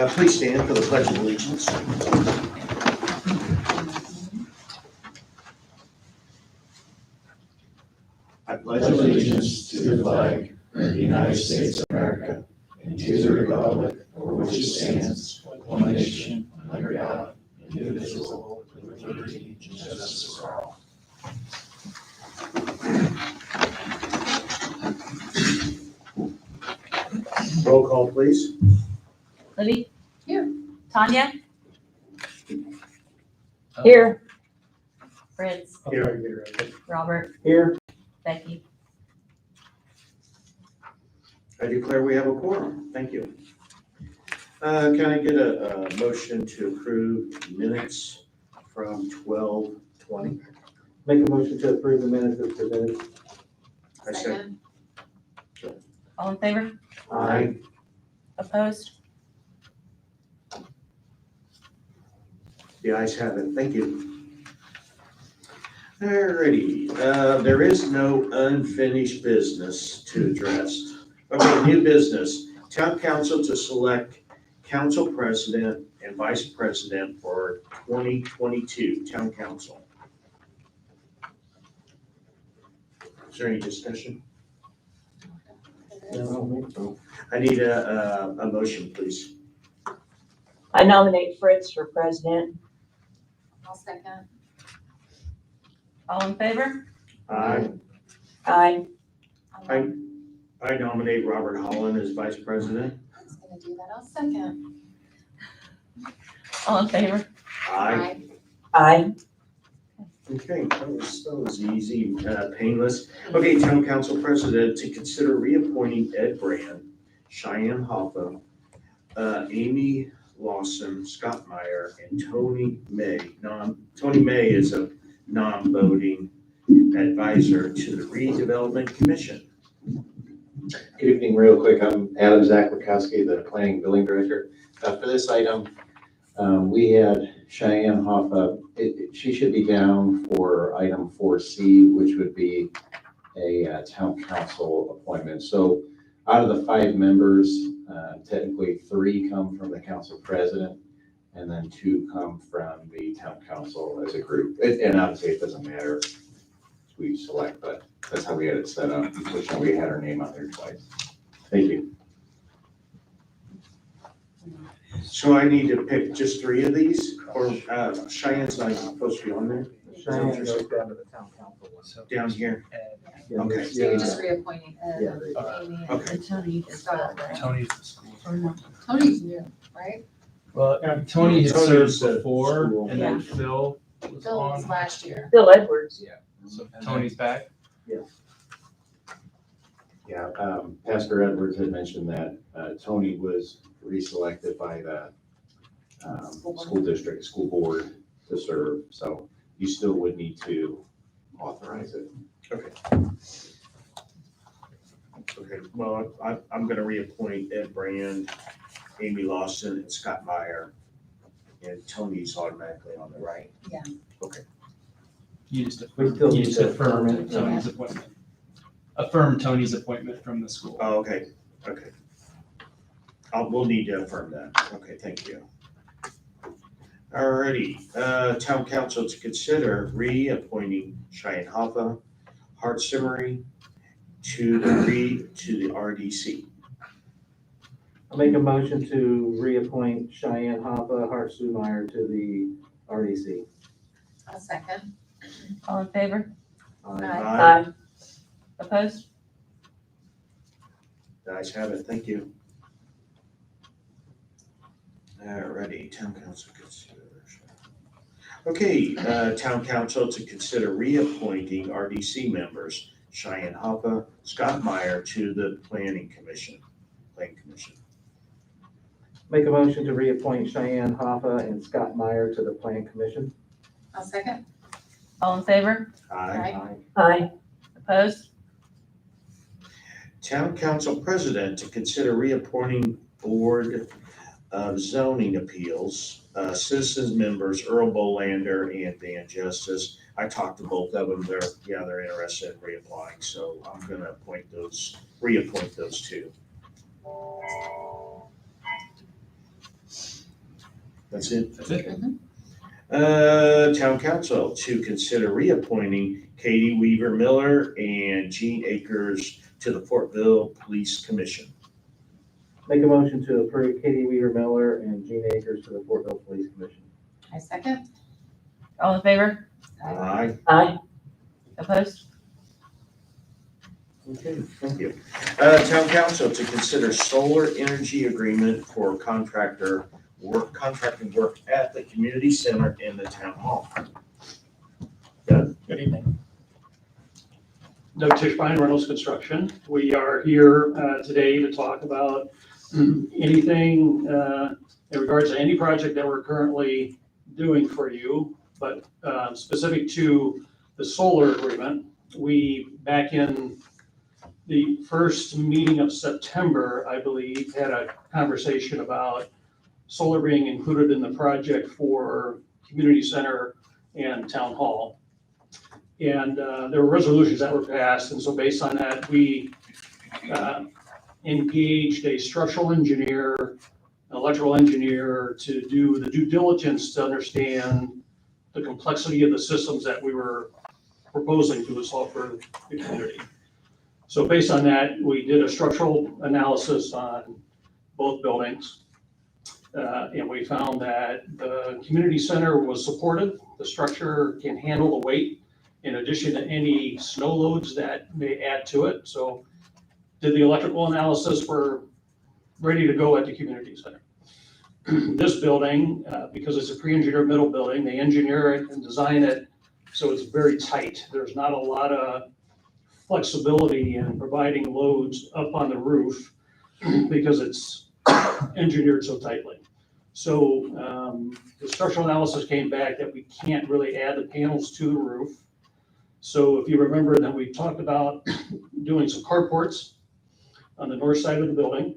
Please stand for the Pledge of Allegiance. I pledge allegiance to the flag of the United States of America and to the republic for which it stands, one nation, under God, indivisible, with liberty and justice for all. Roll call, please. Libby? Here. Tanya? Here. Fritz? Here. Robert? Here. Becky? I declare we have a quorum. Thank you. Can I get a motion to approve minutes from 12:20? Make a motion to approve the minutes as presented. I said, All in favor? aye. Opposed? The ayes have it. Thank you. Alrighty, there is no unfinished business to address. Okay, new business. Town council to select council president and vice president for 2022 town council. Is there any discussion? I need a motion, please. I nominate Fritz for president. I'll second. All in favor? Aye. Aye. I nominate Robert Holland as vice president. I was gonna do that. I'll second. All in favor? Aye. Aye. Okay, that was easy, painless. Okay, town council president to consider reappointing Ed Brand, Cheyenne Hoffa, Amy Lawson, Scott Meyer, and Tony May. Tony May is a non-voting advisor to the redevelopment commission. Good evening, real quick. I'm Adam Zaklikowski, the planning and building director. For this item, we had Cheyenne Hoffa. She should be down for item 4C, which would be a town council appointment. So out of the 5 members, technically 3 come from the council president, and then 2 come from the town council as a group. And obviously, it doesn't matter who you select, but that's how we had it set up. Unfortunately, we had her name on there twice. Thank you. So I need to pick just 3 of these, or Cheyenne's not supposed to be on there? Cheyenne goes down to the town council one. Down here? Yeah, Okay. So you're just reappointing Ed, Yeah. Amy, Okay. and Tony is Scott, right? Tony's the school. Tony's new, right? Well, Tony had Tony's served the before, school. and then Phil was Phil was on. last year. Bill Edwards. So Tony's back. Yeah, Pastor Edwards had mentioned that Tony was reselected by the school district, school board to serve, so you still would need to authorize it. Okay, well, I'm gonna reappoint Ed Brand, Amy Lawson, and Scott Meyer, and Tony's automatically on the right. You just We still you need just to affirm affirm it. Tony's appointment. Affirm Tony's appointment from the school. Oh, okay. We'll need to affirm that. Okay, thank you. Alrighty, town council to consider reappointing Cheyenne Hoffa, Hart Simmery to the RDC. I'll make a motion to reappoint Cheyenne Hoffa, Hart Sumeyer to the RDC. I'll second. All in favor? Aye. Aye. Opposed? The ayes have it, thank you. Alrighty, town council consider. Okay, town council to consider reappointing RDC members, Cheyenne Hoffa, Scott Meyer to the planning commission. Make a motion to reappoint Cheyenne Hoffa and Scott Meyer to the Plan Commission. I'll second. All in favor? Aye. Aye. Opposed? Town council president to consider reappointing board of zoning appeals, citizens members Earl Bolander and Dan Justice. I talked to both of them. They're interested in reapplying, so I'm gonna reappoint those 2. That's it? That's it. Town council to consider reappointing Katie Weaver Miller and Gene Akers to the Fortville Police Commission. Make a motion to approve Katie Weaver Miller and Gene Akers to the Fortville Police Commission. I second. All in favor? Aye. Aye. Opposed? Okay, thank you. Town council to consider solar energy agreement for contracting work at the community center in the town hall. Good evening. Doug Tischbein, Reynolds Construction. We are here today to talk about anything in regards to any project that we're currently doing for you, but specific to the solar agreement. We, back in the first meeting of September, I believe, had a conversation about solar being included in the project for community center and town hall. And there were resolutions that were passed, and so based on that, we engaged a structural engineer, an electrical engineer to do the due diligence to understand the complexity of the systems that we were proposing to install for the community. So based on that, we did a structural analysis on both buildings. And we found that the community center was supportive. The structure can handle the weight in addition to any snow loads that may add to it. So did the electrical analysis, we're ready to go at the community center. This building, because it's a pre-engineered middle building, they engineer it and design it so it's very tight. There's not a lot of flexibility in providing loads up on the roof because it's engineered so tightly. So the structural analysis came back that we can't really add the panels to the roof. So if you remember that we talked about doing some carports on the north side of the building.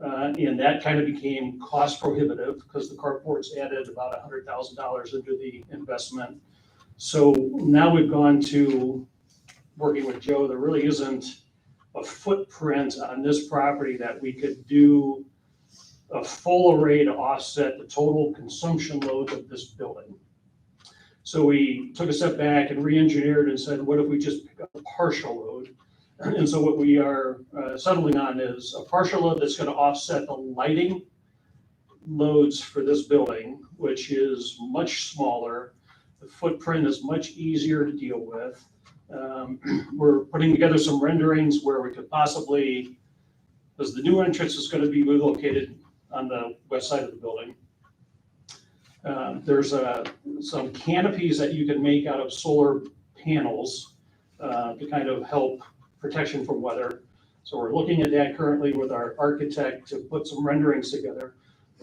And that kind of became cost prohibitive because the carports added about $100,000 into the investment. So now we've gone to working with Joe. There really isn't a footprint on this property that we could do a full array to offset the total consumption load of this building. So we took a step back and re-engineered and said, what if we just pick up a partial load? And so what we are settling on is a partial load that's going to offset the lighting loads for this building, which is much smaller. The footprint is much easier to deal with. We're putting together some renderings where we could possibly, because the new entrance is going to be located on the west side of the building. There's some canopies that you can make out of solar panels to kind of help protection from weather. So we're looking at that currently with our architect to put some renderings together.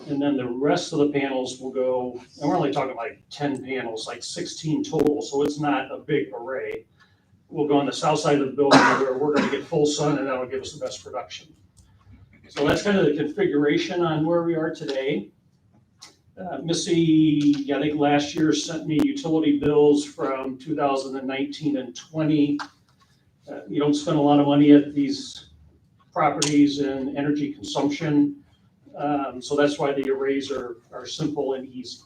And then the rest of the panels will go, and we're only talking like 10 panels, like 16 total, so it's not a big array. We'll go on the south side of the building where we're going to get full sun, and that'll give us the best production. So that's kind of the configuration on where we are today. Missy, I think last year sent me utility bills from 2019 and 20. You don't spend a lot of money at these properties in energy consumption. So that's why the arrays are simple and easy.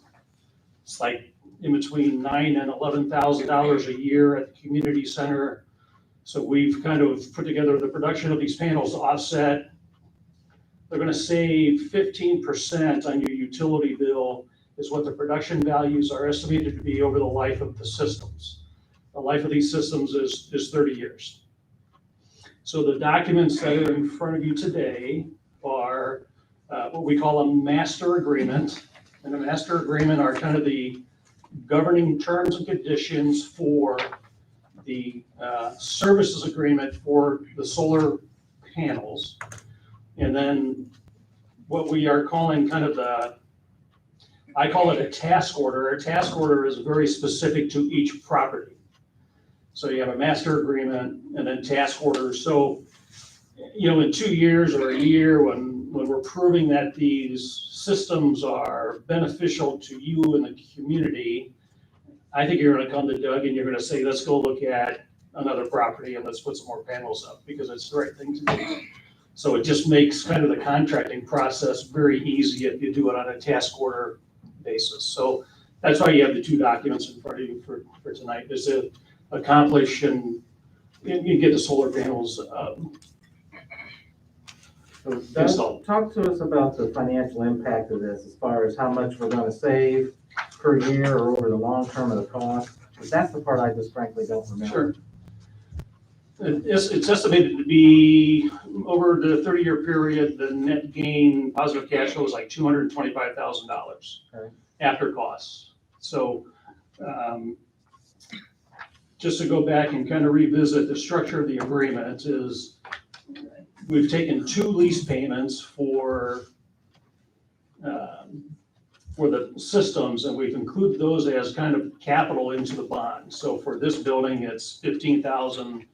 It's like in between $9,000 and $11,000 a year at the community center. So we've kind of put together the production of these panels to offset. They're going to save 15% on your utility bill is what the production values are estimated to be over the life of the systems. The life of these systems is 30 years. So the documents that are in front of you today are what we call a master agreement. And a master agreement are kind of the governing terms and conditions for the services agreement for the solar panels. And then what we are calling kind of I call it a task order. A task order is very specific to each property. So you have a master agreement and then task orders. So, you know, in 2 years or a year, when we're proving that these systems are beneficial to you and the community, I think you're going to come to Doug and you're going to say, let's go look at another property and let's put some more panels up because it's the right thing to do. So it just makes kind of the contracting process very easy if you do it on a task order basis. So that's why you have the two documents in front of you for tonight, is to accomplish and you get the solar panels So installed. Doug, talk to us about the financial impact of this, as far as how much we're gonna save per year or over the long term of the cost. Because that's the part I just frankly don't remember. Sure. It's estimated to be, over the 30-year period, the net gain positive cash flow is like $225,000 Okay. after costs. So just to go back and kind of revisit the structure of the agreement is we've taken 2 lease payments for the systems, and we've included those as kind of capital into the bond. So for this building, it's $15,000.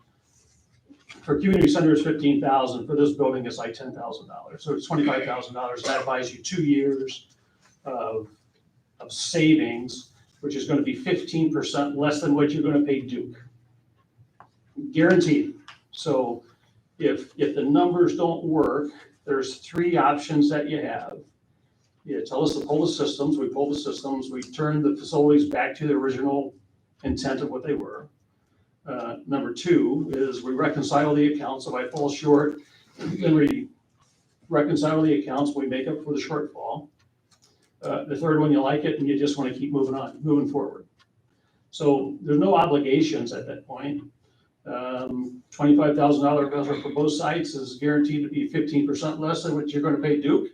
For community center, it's $15,000. For this building, it's like $10,000. So it's $25,000. That buys you 2 years of savings, which is going to be 15% less than what you're going to pay Duke. Guaranteed. So if the numbers don't work, there's 3 options that you have. You tell us to pull the systems, we pull the systems, we turn the facilities back to the original intent of what they were. Number 2 is we reconcile the accounts. If I fall short, then we reconcile the accounts, we make up for the shortfall. The third one, you like it and you just want to keep moving forward. So there's no obligations at that point. $25,000 investment for both sites is guaranteed to be 15% less than what you're going to pay Duke.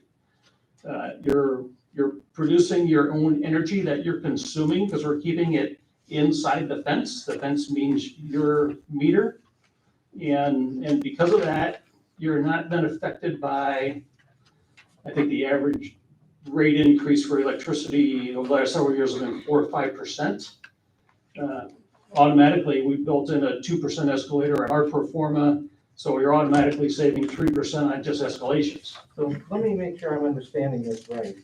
You're producing your own energy that you're consuming because we're keeping it inside the fence. The fence means your meter. And because of that, you're not been affected by, I think the average rate increase for electricity over the last several years has been 4 or 5%. Automatically, we built in a 2% escalator in our pro forma, so you're automatically saving 3% on just escalations. So let me make sure I'm understanding this right.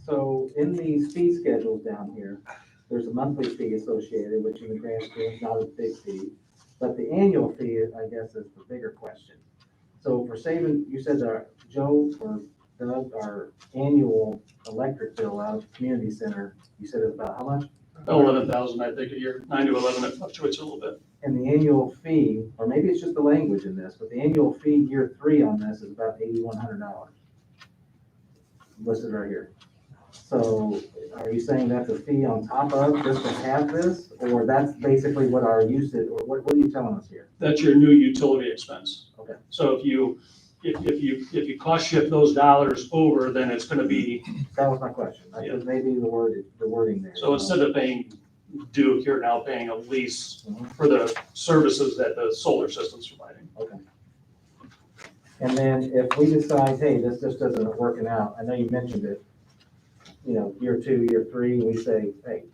So in these fee schedules down here, there's a monthly fee associated, which in the grand scheme is not a big fee. But the annual fee, I guess, is the bigger question. So for saving, you said that Joe or Doug, our annual electric bill out of the community center, you said it's about how much? 11,000, I think, a year, 9 to 11, it fluctuates a little bit. And the annual fee, or maybe it's just the language in this, but the annual fee year 3 on this is about $8,100. Listed right here. So are you saying that's a fee on top of just to have this, or that's basically what our usage, or what are you telling us here? That's your new utility expense. Okay. So if you cost shift those dollars over, then it's going to be, That was my question. I Yeah. think maybe the wording there. so instead of paying Duke, you're now paying a lease Mhm. for the services that the solar system's providing. Okay. And then if we decide, hey, this just isn't working out, I know you mentioned it, you know, year 2, year 3, we say, hey,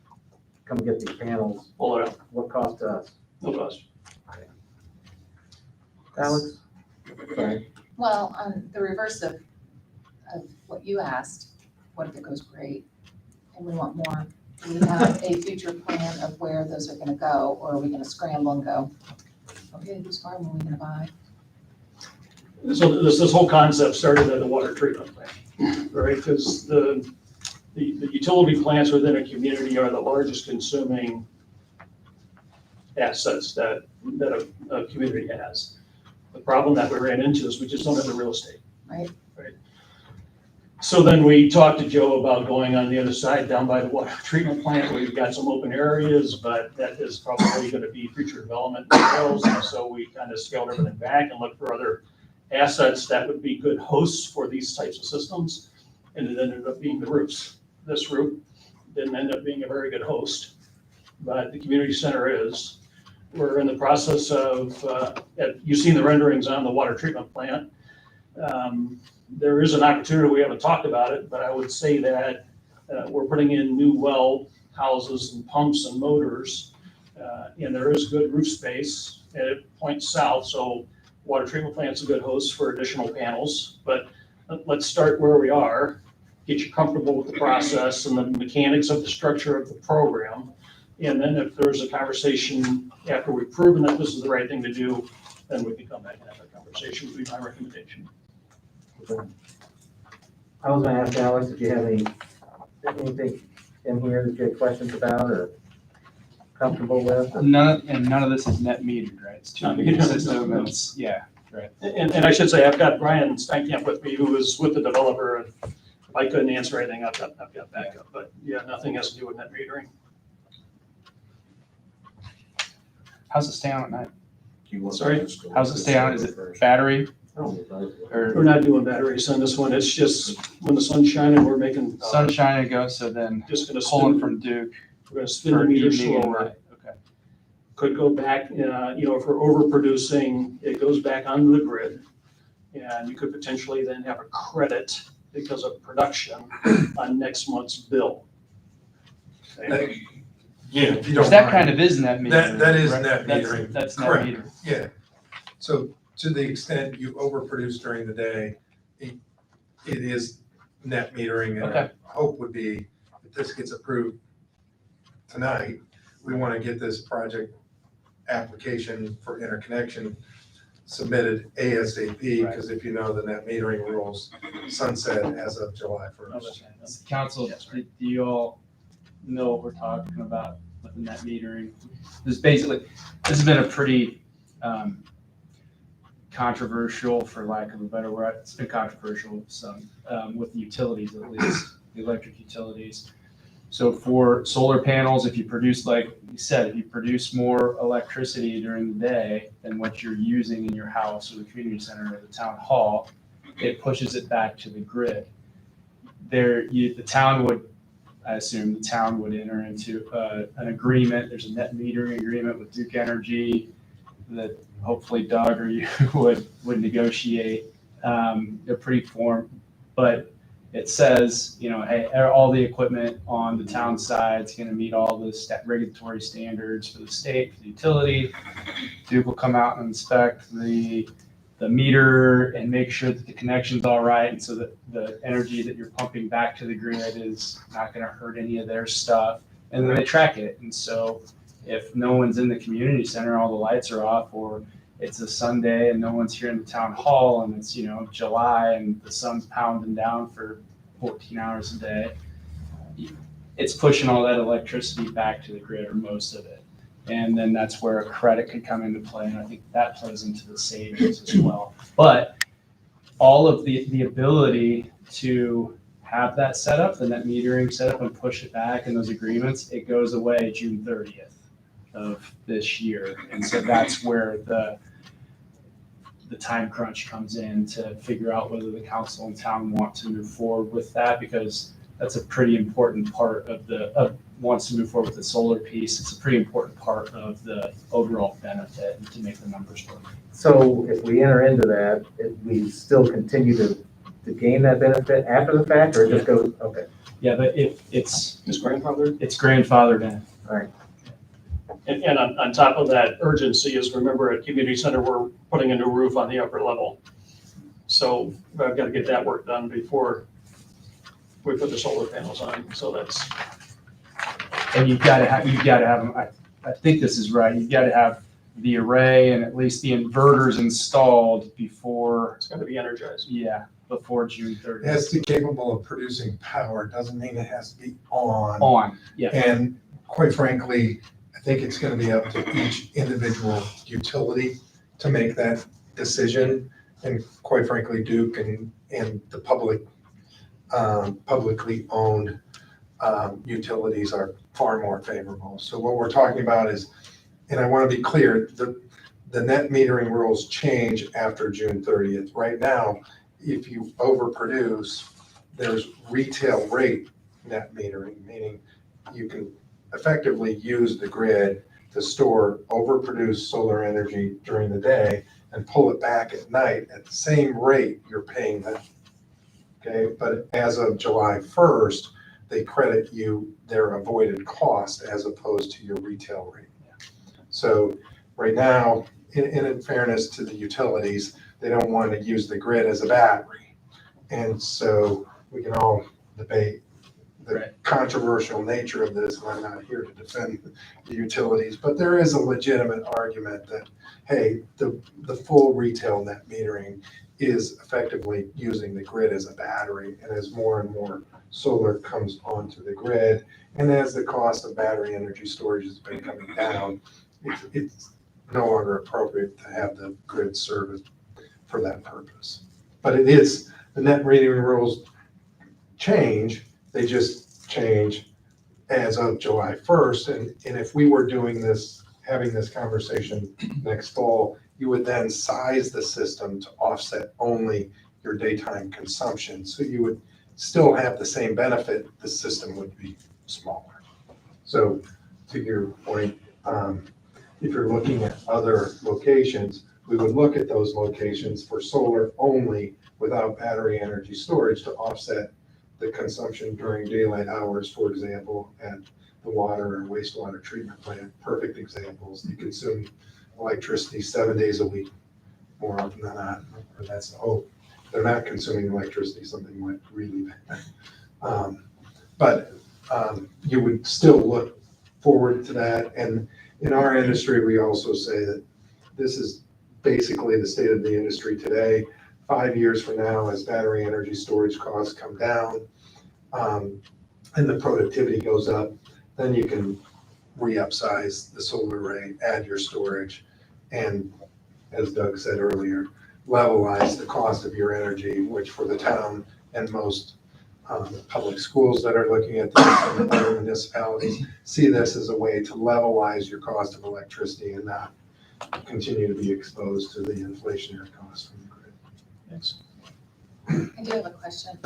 come get these panels, Pull it out, what cost to us? no cost. Alex? Sorry. Well, on the reverse of what you asked, what if it goes great and we want more? Do we have a future plan of where those are gonna go, or are we gonna scramble and go, okay, whose farm are we gonna buy? So this whole concept started at the water treatment plant, right? Because the utility plants within a community are the largest consuming assets that a community has. The problem that we ran into is we just don't have the real estate. Right. Right. So then we talked to Joe about going on the other side down by the water treatment plant. We've got some open areas, but that is probably going to be future development materials. And so we kind of scaled everything back and looked for other assets that would be good hosts for these types of systems. And it ended up being the roofs. This roof didn't end up being a very good host, but the community center is. We're in the process of, you've seen the renderings on the water treatment plant. There is an opportunity, we haven't talked about it, but I would say that we're putting in new well houses and pumps and motors. And there is good roof space, and it points south, so water treatment plant's a good host for additional panels. But let's start where we are, get you comfortable with the process and the mechanics of the structure of the program. And then if there's a conversation after we've proven that this is the right thing to do, then we can come back and have that conversation, would be my recommendation. I was gonna ask Alex if you have any anything in here that you had questions about or comfortable with? None of this is net metered, right? It's Not two meter metered, system, no. and it's, yeah, right. And I should say, I've got Brian Steinkamp with me, who was with the developer, and if I couldn't answer anything, I've got backup, but yeah, nothing has to do with net metering. How's it stay on at night? Sorry? How's it stay on? Is it battery? We're Or not doing batteries on this one, it's just when the sun's shining, we're making, sunshine it goes, so then just gonna pulling spin, from Duke we're gonna spin the for meter evening and slower. night? Okay. Could go back, if we're overproducing, it goes back onto the grid. And you could potentially then have a credit because of production on next month's bill. Okay? Yeah, if you Which don't that mind. kind of is net metering. That is right? net That's- metering. That's net Correct. metering. Yeah. So to the extent you overproduce during the day, it is net metering. And Okay. our hope would be, if this gets approved tonight, we want to get this project application for interconnection submitted ASAP, Right. because if you know, the net metering rules sunset as of July 1st. Council, do you all know what we're talking about with the net metering? This has been a pretty controversial, for lack of a better word, it's been controversial some, with the utilities at least, the electric utilities. So for solar panels, if you produce, like you said, if you produce more electricity during the day than what you're using in your house or the community center or the town hall, it pushes it back to the grid. The town would, I assume the town would enter into an agreement. There's a net metering agreement with Duke Energy that hopefully Doug or you would negotiate. They're pretty formed, but it says, hey, all the equipment on the town side is going to meet all the regulatory standards for the state, for the utility. Duke will come out and inspect the meter and make sure that the connection's all right, and so that the energy that you're pumping back to the grid is not going to hurt any of their stuff. And then they track it. And so if no one's in the community center, all the lights are off, or it's a Sunday and no one's here in the town hall and it's, July and the sun's pounding down for 14 hours a day, it's pushing all that electricity back to the grid, or most of it. And then that's where a credit could come into play. And I think that plays into the savings as well. But all of the ability to have that set up, the net metering set up, and push it back in those agreements, it goes away June 30th of this year. And so that's where the time crunch comes in to figure out whether the council and town want to move forward with that, because that's a pretty important part of wants to move forward with the solar piece. It's a pretty important part of the overall benefit and to make the numbers work. So if we enter into that, we still continue to gain that benefit after the fact, or it just goes, okay, Yeah, but it's grandfather. grandfathered in. all right. And on top of that, urgency is, remember, at community center, we're putting a new roof on the upper level. So I've got to get that work done before we put the solar panels on, so that's. And you've got to have them, I think this is right, you've got to have the array and at least the inverters installed before, It's got to be energized. before June It 30th. has to be capable of producing power, doesn't mean it has to be on. On, yeah. And quite frankly, I think it's going to be up to each individual utility to make that decision. And quite frankly, Duke and the publicly owned utilities are far more favorable. So what we're talking about is, and I want to be clear, the net metering rules change after June 30th. Right now, if you overproduce, there's retail rate net metering, meaning you can effectively use the grid to store overproduced solar energy during the day and pull it back at night at the same rate you're paying them. Okay, but as of July 1st, they credit you their avoided cost as opposed to your retail rate. So right now, in fairness to the utilities, they don't want to use the grid as a battery. And so we can all debate the Right. controversial nature of this, and I'm not here to defend the utilities, but there is a legitimate argument that, hey, the full retail net metering is effectively using the grid as a battery, and as more and more solar comes onto the grid, and as the cost of battery energy storage has been coming down, it's no longer appropriate to have the grid serviced for that purpose. But it is, the net metering rules change, they just change as of July 1st. And if we were doing this, having this conversation next fall, you would then size the system to offset only your daytime consumption. So you would still have the same benefit, the system would be smaller. So to your point, if you're looking at other locations, we would look at those locations for solar only without battery energy storage to offset the consumption during daylight hours, for example, at the water or wastewater treatment plant. Perfect examples. They consume electricity 7 days a week, more often than not, or that's the hope. They're not consuming electricity, something went really bad. But you would still look forward to that. And in our industry, we also say that this is basically the state of the industry today. 5 years from now, as battery energy storage costs come down, and the productivity goes up, then you can re-upsize the solar array, add your storage, and as Doug said earlier, levelize the cost of your energy, which for the town and most public schools that are looking at this and other municipalities see this as a way to levelize your cost of electricity and not continue to be exposed to the inflationary costs from the grid. Thanks. I do have a question.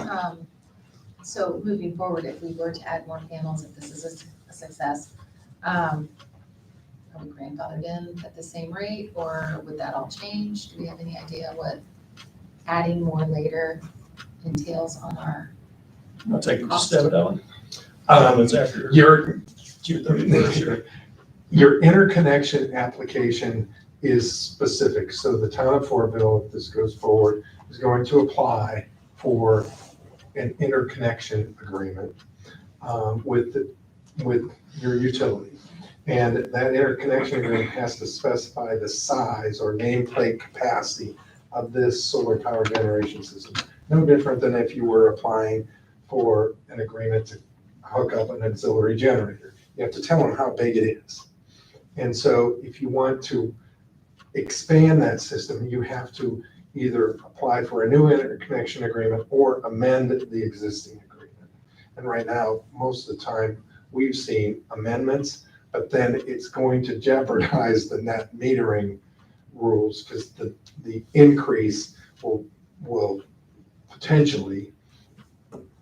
So moving forward, if we were to add more panels, if this is a success, are we grandfathered in at the same rate, or would that all change? Do we have any idea what adding more later entails on our? I'll take a stab at that one. It's after Your June 31st. Your interconnection application is specific. So the town of Fortville, if this goes forward, is going to apply for an interconnection agreement with your utility. And that interconnection agreement has to specify the size or nameplate capacity of this solar power generation system. No different than if you were applying for an agreement to hook up an auxiliary generator. You have to tell them how big it is. And so if you want to expand that system, you have to either apply for a new interconnection agreement or amend the existing agreement. And right now, most of the time, we've seen amendments, but then it's going to jeopardize the net metering rules because the increase will potentially,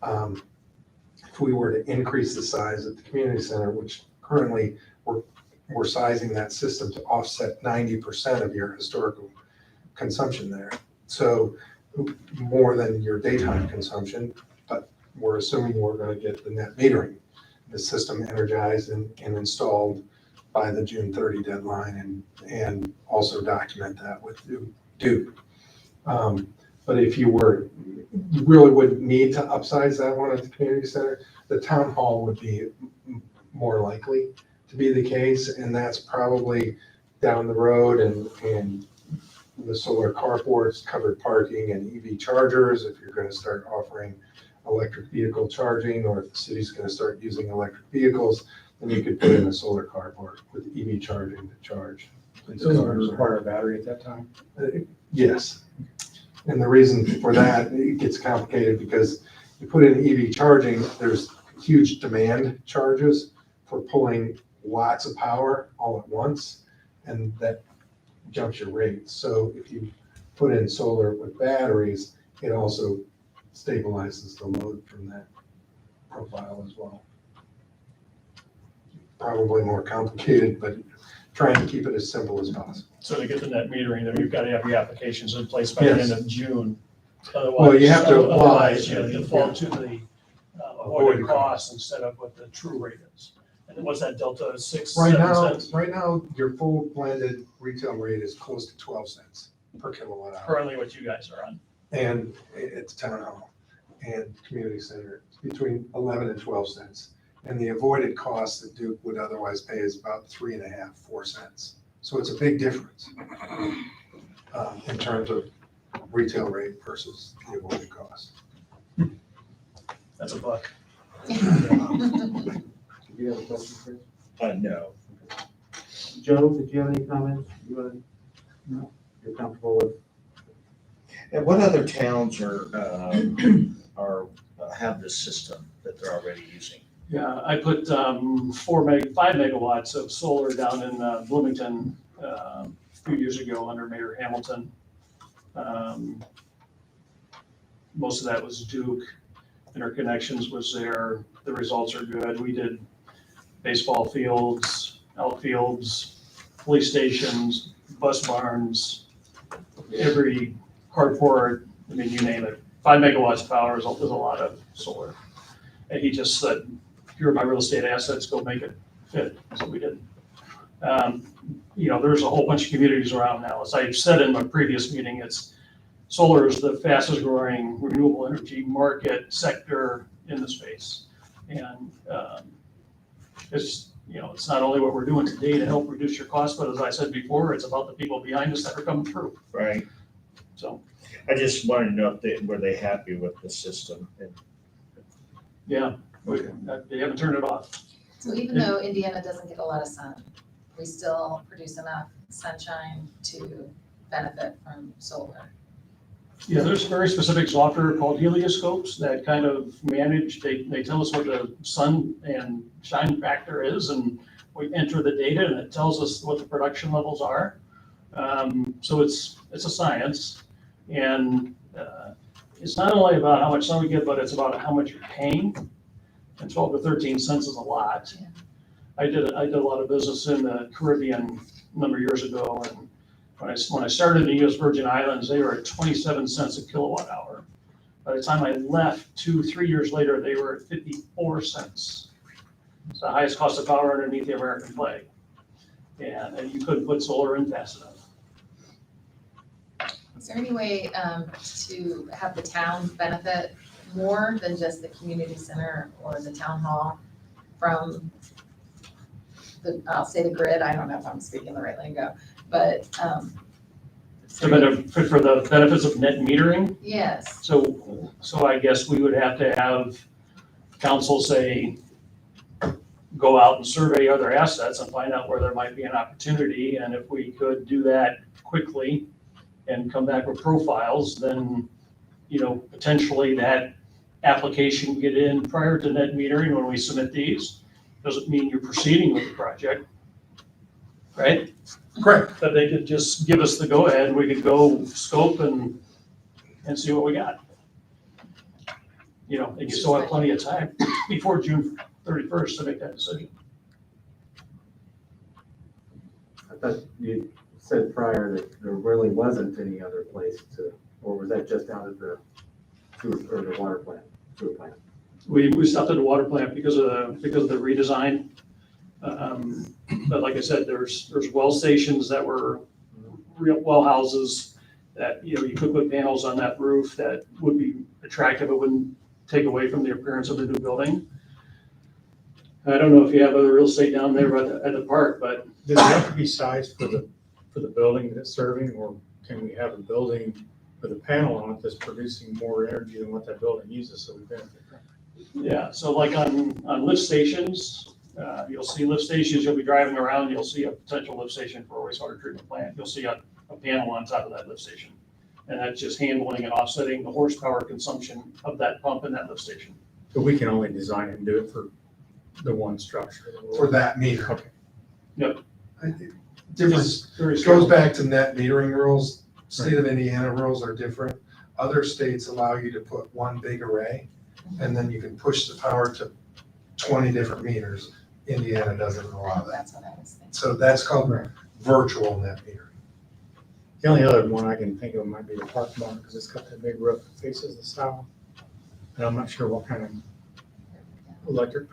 if we were to increase the size of the community center, which currently we're sizing that system to offset 90% of your historical consumption there. So more than your daytime consumption, but we're assuming we're going to get the net metering, the system energized and installed by the June 30 deadline and also document that with due. But if you really wouldn't need to upsize that one at the community center, the town hall would be more likely to be the case, and that's probably down the road and the solar carports, covered parking, and EV chargers, if you're gonna start offering electric vehicle charging, or if the city's gonna start using electric vehicles, then you could put in a solar carport with EV charging to charge. police Does it cars. require a battery at that time? Yes. And the reason for that, it gets complicated because you put in EV charging, there's huge demand charges for pulling lots of power all at once, and that jumps your rates. So if you put in solar with batteries, it also stabilizes the load from that profile as well. Probably more complicated, but trying to keep it as simple as possible. So to get the net metering, then you've got to have your applications in place by the end of June. Well, you have to apply. Otherwise, you default to the avoided cost instead of what the true rate is. And then what's that delta, 6, Right 7 now, cents? your full blended retail rate is close to 12 cents per kilowatt hour. Currently what you guys are on. And at the town hall. and community center, between 11 and 12 cents. And the avoided cost that Duke would otherwise pay is about 3.5, 4 cents. So it's a big difference in terms of retail rate versus the avoided cost. That's a buck. Do you have a question, Chris? No. Joe, did you have any comments? No. You're comfortable with? And what other towns have this system that they're already using? Yeah, I put 5 megawatts of solar down in Bloomington a few years ago under Mayor Hamilton. Most of that was Duke. Interconnections was there. The results are good. We did baseball fields, outfields, police stations, bus barns, every carport, I mean, you name it. 5 megawatts of power is a lot of solar. And he just said, here are my real estate assets, go make it fit. That's what we did. There's a whole bunch of communities around now. As I said in my previous meeting, solar is the fastest growing renewable energy market sector in the space. And it's not only what we're doing today to help reduce your costs, but as I said before, it's about the people behind us that are coming through. Right. So, I just wanted to know if were they happy with the system? yeah, they haven't turned it off. So even though Indiana doesn't get a lot of sun, we still produce enough sunshine to benefit from solar. Yeah, there's very specific software called helioscopes that kind of manage, they tell us what the sun and shine factor is, and we enter the data and it tells us what the production levels are. So it's a science, and it's not only about how much sun we get, but it's about how much you're paying. And 12 to 13 cents is a lot. Yeah. I did a lot of business in the Caribbean a number of years ago, and when I started in the U.S. Virgin Islands, they were at 27 cents a kilowatt hour. By the time I left 2-3 years later, they were at 54 cents. It's the highest cost of power underneath the American flag. And you couldn't put solar in fast enough. Is there any way to have the town benefit more than just the community center or the town hall from I'll say the grid, I don't know if I'm speaking the right lingo, but. For the benefits of net metering? Yes. So I guess we would have to have council say, go out and survey other assets and find out where there might be an opportunity. And if we could do that quickly and come back with profiles, then, potentially that application get in prior to net metering when we submit these. Doesn't mean you're proceeding with the project, right? Correct. But they could just give us the go-ahead, and we could go scope and see what we got. And you still have plenty of time before June 31st to make that decision. I thought you said prior that there really wasn't any other place or was that just out of the sewer or the sewer plant? We stopped at the water plant because of the redesign. But like I said, there's well stations that were real well houses that, you could put panels on that roof that would be attractive. It wouldn't take away from the appearance of the new building. I don't know if you have other real estate down there at the park, but Does it have to be sized for the building that it's serving, or can we have a building with a panel on it that's producing more energy than what that building uses, so we benefit from it? yeah, so like on lift stations, you'll see lift stations, you'll be driving around, you'll see a potential lift station for a wastewater treatment plant. You'll see a panel on top of that lift station. And that's just handling and offsetting the horsepower consumption of that pump in that lift station. But we can only design it and do it for the one structure. For that meter. Okay. Yep. Difference, Very it goes back to net metering rules. State of Indiana rules are different. Other states allow you to put one big array, and then you can push the power to 20 different meters. Indiana doesn't allow that. That's what I was thinking. So that's called virtual net metering. The only other one I can think of might be the park barn, because it's got that big roof that faces the south. And I'm not sure what kind of electric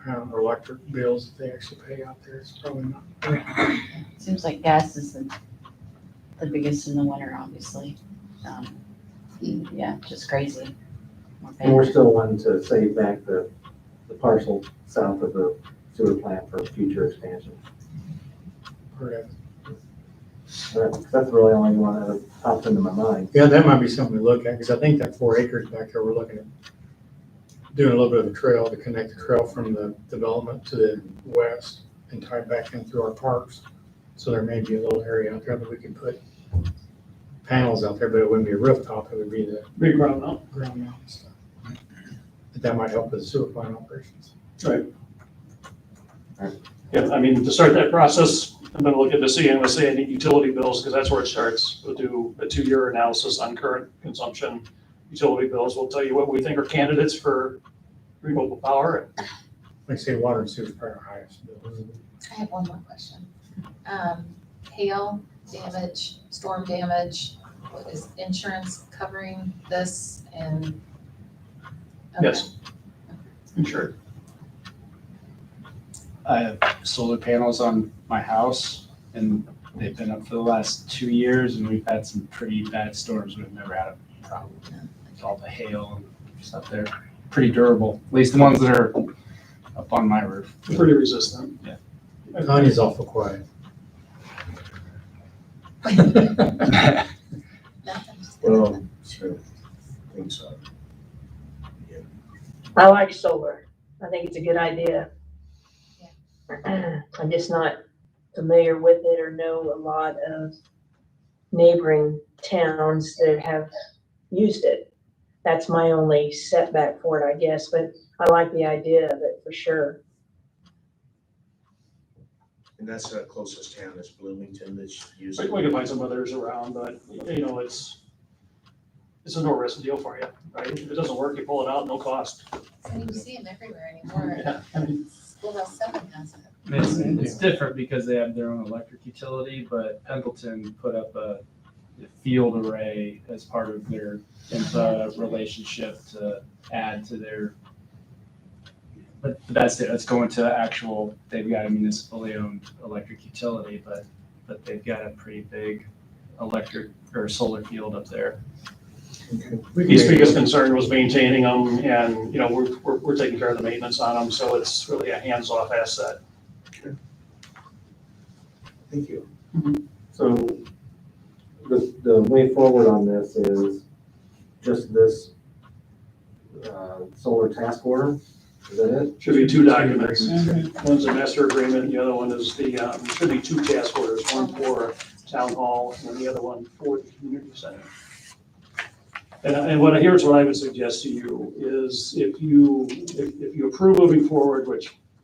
bills they actually pay out there. It's probably not. Seems like gas is the biggest in the winter, obviously. Yeah, just crazy. And we're still wanting to save back the parcel south of the sewer plant for future expansion. Correct. That's really the only one that popped into my mind. Yeah, that might be something to look at, because I think that 4 acres back there, we're looking at doing a little bit of a trail to connect the trail from the development to the west and tie it back in through our parks. So there may be a little area out there that we could put panels out there, but it wouldn't be a rooftop, it would be the Big ground mount. ground mount stuff. But that might help with the sewer plant operations. Right. Yeah, I mean, to start that process, I'm gonna look at the CMSA and utility bills, because that's where it starts. We'll do a 2-year analysis on current consumption. Utility bills will tell you what we think are candidates for renewable power. Like I say, water and sewer is probably our highest bills. I have one more question. Hail damage, storm damage, is insurance covering this and? Yes. Sure. I have solar panels on my house and they've been up for the last 2 years and we've had some pretty bad storms. We've never had a problem with all the hail and stuff there. Pretty durable, at least the ones that are up on my roof. Pretty resistant. Yeah. Tanya's awful quiet. Well, sure, I think so. I like solar. I think it's a good idea. I'm just not familiar with it or know a lot of neighboring towns that have used it. That's my only setback for it, I guess, but I like the idea of it for sure. And that's the closest town is Bloomington that's We using. can find some others around, but, you know, it's a no risk deal for you, right? If it doesn't work, you pull it out, no cost. And you see them everywhere anymore. Yeah, I mean, Schoolhouse 7 has it. It's different because they have their own electric utility, but Pendleton put up a field array as part of their INFA relationship to add to their, but that's it, it's going to actual, they've got a municipally owned electric utility, but they've got a pretty big electric or solar field up there. His biggest concern was maintaining them, and, you know, we're taking care of the maintenance on them, so it's really a hands-off asset. Thank you. So the way forward on this is just this solar task order? Is that it? Should be 2 documents. One's a master agreement, and the other one is the, should be 2 task orders, one for town hall, and then the other one for the community center. And here's what I would suggest to you is if you approve moving forward,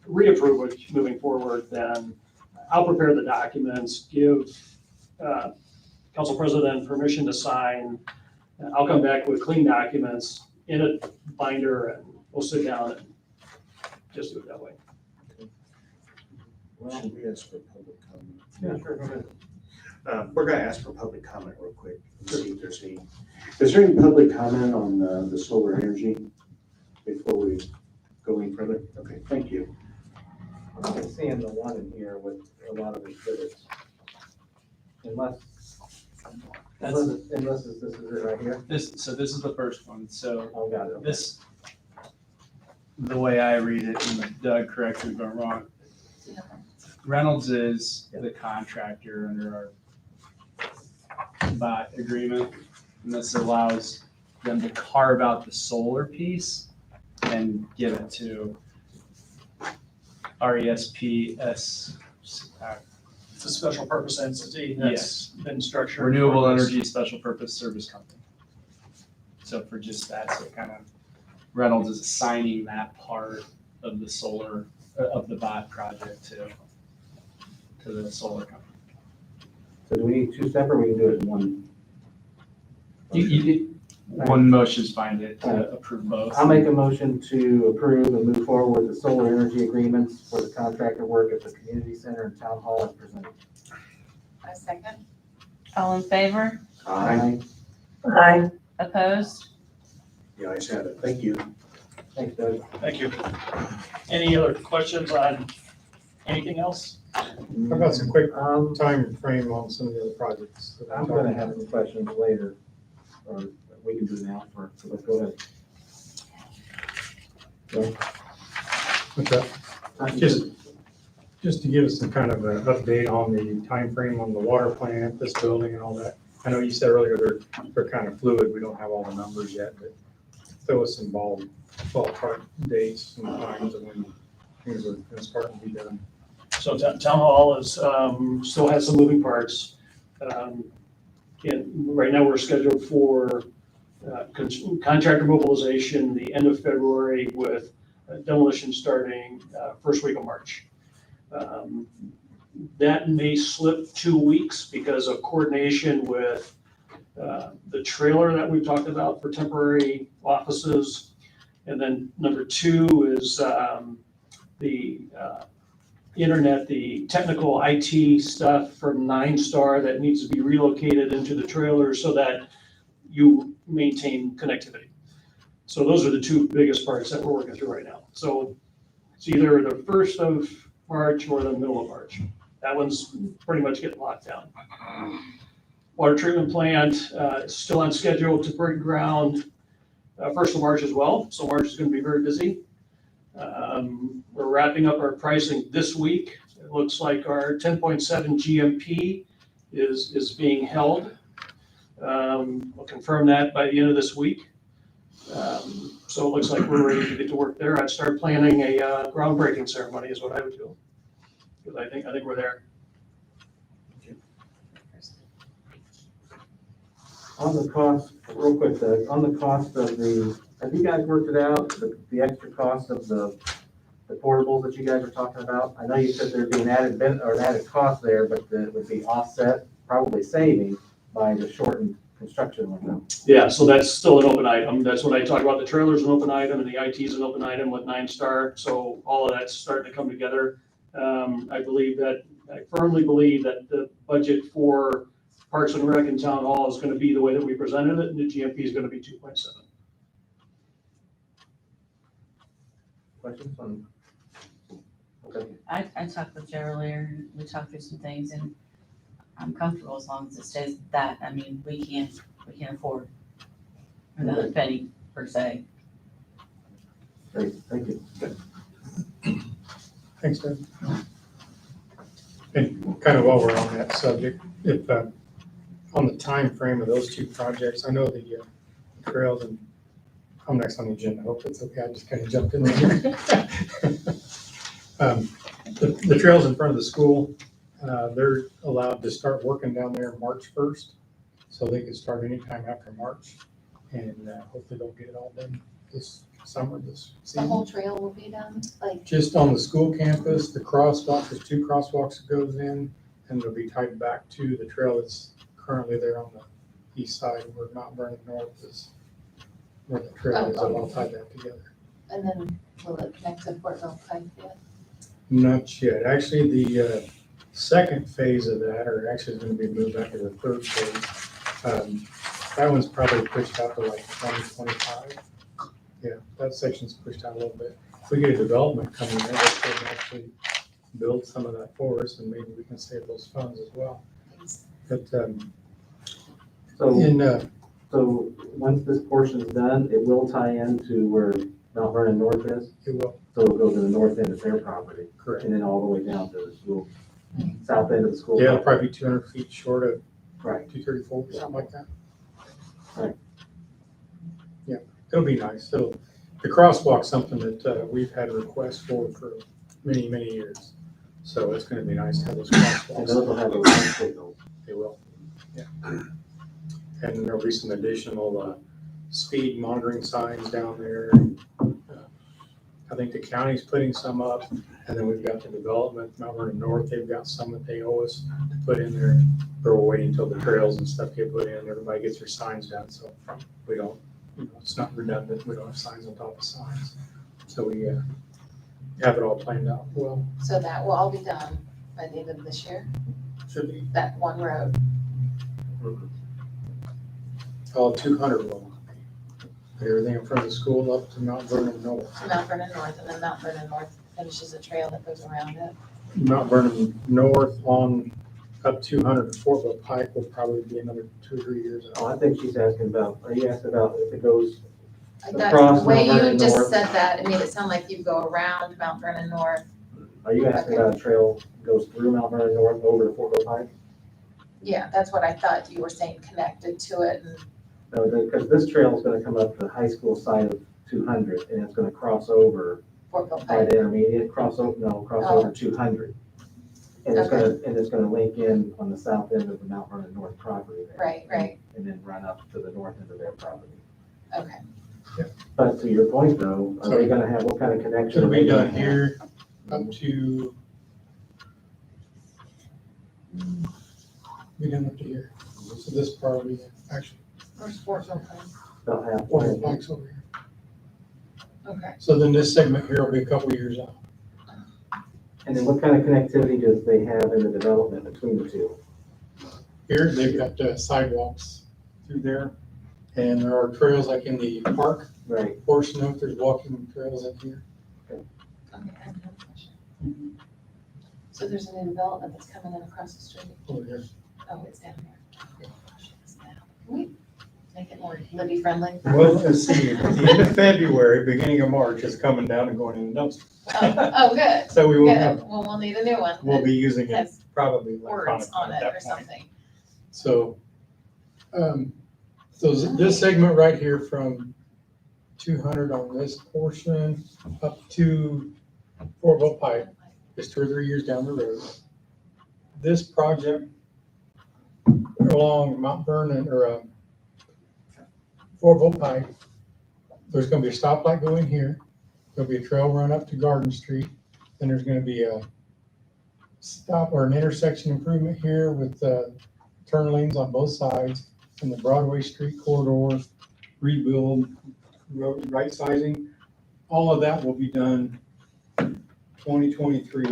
reapprove moving forward, then I'll prepare the documents, give council president permission to sign. I'll come back with clean documents in a binder and we'll sit down and just do it that way. Should we ask for public comment? Yeah, sure, go ahead. We're gonna ask for public comment real quick and see if there's any. Is there any public comment on the solar energy before we go any further? Okay, thank you. I'm seeing the one in here with a lot of exhibits. Unless this is it right here? This is the first one, so Oh, got it. this, the way I read it, and Doug, correct me if I'm wrong, Reynolds is the contractor under our bot agreement, and this allows them to carve out the solar piece and give it to RESPS, It's a special purpose entity that's been structured. Renewable Energy Special Purpose Service Company. So for just that, so kind of Reynolds is assigning that part of the solar, of the bot project to the solar company. So do we need 2 separate, or we can do it in one? One motion's fine to approve both. I'll make a motion to approve and move forward with the solar energy agreements for the contractor work at the community center and town hall as presented. A second. All in favor? Aye. Aye. Opposed? The ayes have it. Thank you. Thanks, Doug. Thank you. Any other questions on anything else? How about some quick time frame on some of the other projects? I'm gonna have some questions later, or we can do now so let's go ahead. What's that? Just to give us some kind of an update on the time frame on the water plant, this building and all that. I know you said earlier they're kind of fluid. We don't have all the numbers yet, but throw us some ballpark dates and times of when things are going to start to be done. So town hall is, still has some moving parts. Right now, we're scheduled for contractor mobilization the end of February with demolition starting first week of March. That may slip 2 weeks because of coordination with the trailer that we've talked about for temporary offices. And then number 2 is the internet, the technical IT stuff from 9 Star that needs to be relocated into the trailer so that you maintain connectivity. So those are the 2 biggest parts that we're working through right now. So it's either the 1st of March or the middle of March. That one's pretty much getting locked down. Water treatment plant is still on schedule to break ground 1st of March as well. So March is going to be very busy. We're wrapping up our pricing this week. It looks like our 10.7 GMP is being held. We'll confirm that by the end of this week. So it looks like we're ready to get to work there. I'd start planning a groundbreaking ceremony is what I would do. Because I think we're there. On the cost, real quick, Doug, on the cost of have you guys worked it out, the extra cost of the portables that you guys are talking about? I know you said there'd be an added cost there, but it would be offset, probably saving by the shortened construction window. Yeah, so that's still an open item. That's what I talked about. The trailer's an open item and the IT is an open item with 9 Star. So all of that's starting to come together. I firmly believe that the budget for Parks and Rec and Town Hall is going to be the way that we presented it, and the GMP is going to be 2.7. Questions on? Okay. I talked with Joe earlier, and we talked through some things, and I'm comfortable as long as it stays that. I mean, we can't afford another penny per se. Great, thank you. Thanks, Doug. And kind of while we're on that subject, if, on the time frame of those 2 projects, I know the trails, and I'm next on the agenda. I hope it's okay. I just kind of jumped in there. The trails in front of the school, they're allowed to start working down there March 1st. So they can start anytime after March. And hopefully they'll get it all done this summer, this The season. whole trail will be done, like, Just on the school campus, the crosswalk, there's 2 crosswalks that goes in, and they'll be tied back to the trail that's currently there on the east side where Mount Vernon North is, where the trail is, and I'll tie that together. and then will it connect to Fortville Pike yet? Not yet. Actually, the second phase of that, or actually is gonna be moved back to the 3rd phase. That one's probably pushed out to like 2025. Yeah, that section's pushed out a little bit. If we get a development coming in, they can actually build some of that for us, and maybe we can save those funds as well. But, So once this portion is done, it will tie into where Mount Vernon North is? it will, So it'll go to the north end of their property correct. and then all the way down to the school, south end of the school. Yeah, it'll probably be 200 feet short of Right. 234, something like that. Right. Yeah, it'll be nice. The crosswalk's something that we've had requests for many, many years. So it's gonna be nice to have those And crosswalks. those will have a run signal. They will, yeah. And there'll be some additional speed monitoring signs down there. I think the county's putting some up, and then we've got the development, Mount Vernon North, they've got some that they owe us to put in there. But we're waiting until the trails and stuff get put in, everybody gets their signs done, so we don't, it's not redundant, we don't have signs on top of signs. So we have it all planned out well. So that will all be done by the end of this year, Should be, that one road. all 200 will. Everything in front of the school up to Mount Vernon North. To Mount Vernon North, and then Mount Vernon North finishes a trail that goes around it. Mount Vernon North on up 200 to Fortville Pike will probably be another 2 or 3 years Oh, out. I think she's asking about, are you asking about if it goes Across the way Mount Vernon you just North. said that, it made it sound like you go around Mount Vernon North. Are you asking about a trail goes through Mount Vernon North over to Fortville Pike? Yeah, that's what I thought you were saying, connected to it, and No, because this trail is gonna come up the high school side of 200, and it's gonna cross over Fortville by Pike. the intermediate, cross over 200. And it's gonna link in on the south end of the Mount Vernon North property there. Right. And then run up to the north end of their property. Okay. But to your point though, are they gonna have, what kind of connection? It'll are they be gonna done have? here up to. Be done up to here. So this part will be actually, Where's Fortville Pike? They'll have, Water Pike's over here. Okay. So then this segment here will be a couple years out. and then what kind of connectivity does they have in the development between the two? Here, they've got sidewalks through there. And there are trails like in the park Right. portion of it, there's walking trails in here. Okay, I have another question. So there's a new development that's coming in across the street. Over here. Oh, it's down there. Can we make it more Libby friendly? Well, let's see, at the end of February, beginning of March, it's coming down and going in the dumpster. Oh, good. So we won't Good. have, Well, we'll need a new one. we'll be using it Has probably words on electronically at it or that point. something. So, this segment right here from 200 on this portion up to Fortville Pike is 2 or 3 years down the road. This project along Mount Vernon or Fortville Pike, there's gonna be a stoplight going here. There'll be a trail run up to Garden Street. Then there's gonna be a stop or an intersection improvement here with turn lanes on both sides, and the Broadway Street corridor rebuild, road right sizing. All of that will be done 2023,